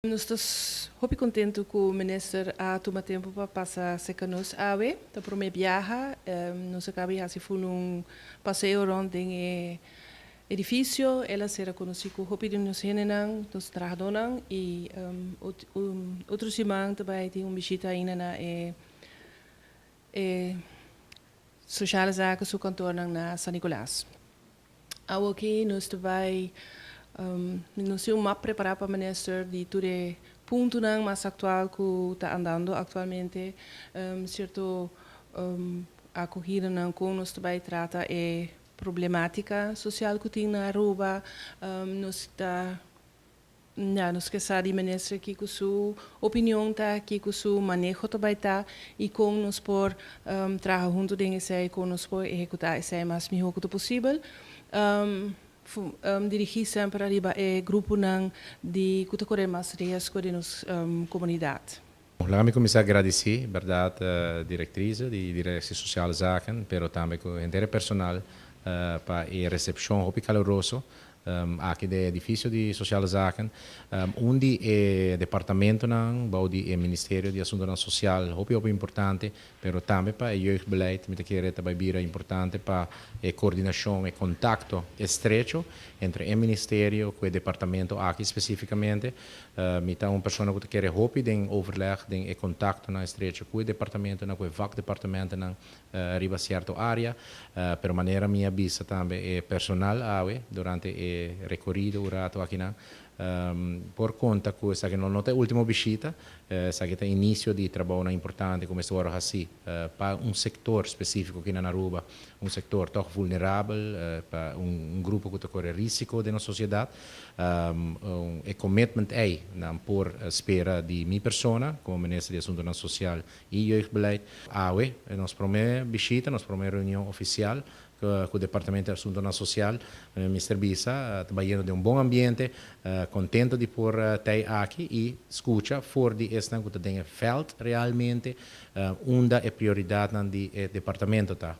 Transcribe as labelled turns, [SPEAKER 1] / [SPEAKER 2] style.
[SPEAKER 1] Nós estamos muito contentes com o ministro a tomar tempo para passar conosco a ver. Então, para minha viagem, nós acabamos de fazer passeio rond em edifício. Ela será conhecida como Hopi de nós nós trabalhamos e outro semana também tem visita ainda na sociale zaken zo kantoor na San Nicolás. Aqui nós também nós temos uma preparada para o ministro de tudo ponto mais atual que está andando atualmente. Certo, a corrida com nós também trata é problemática social que tem na Aruba. Nós está nós que sabe ministro aqui com sua opinião tá aqui com seu manejo também tá e com nós por trabalhar junto com esse com nós por executar esse mais melhor que possível. Dirigir sempre arriba grupo de que mais risco de nossa comunidade.
[SPEAKER 2] Laat me começar a agradecer, verdade, a diretriz de Direção Social Zaken, pero também com o inteiro personal para a recepção muito caloroso aqui do edifício de Social Zaken, onde o departamento não, o Ministério de Assuntos Social, muito importante, pero também para o jeugdbeleid, me querer também vir importante para a coordenação e contato estreito entre o Ministério e o departamento aqui especificamente. Me tá uma pessoa que quer hopi den overleg, den contato na estreito com o departamento, com o vakdepartamento na riba certa área, per maneira minha visa também é personal durante o recorrido rato aqui na por conta que essa que não é a última visita, essa que é início de trabalho importante como este agora assim para setor específico aqui na Aruba, setor tão vulnerável, para grupo que corre risco da nossa sociedade, commitment é por espera de minha pessoa como ministro de Assuntos Social e jeugdbeleid, nós primeira visita, nossa primeira reunião oficial com o Departamento de Assuntos Social, Mr. Bisa, trabalhando de bom ambiente, contente de por estar aqui e escuta fora de esta que tem felt realmente onde é prioridade do departamento tá.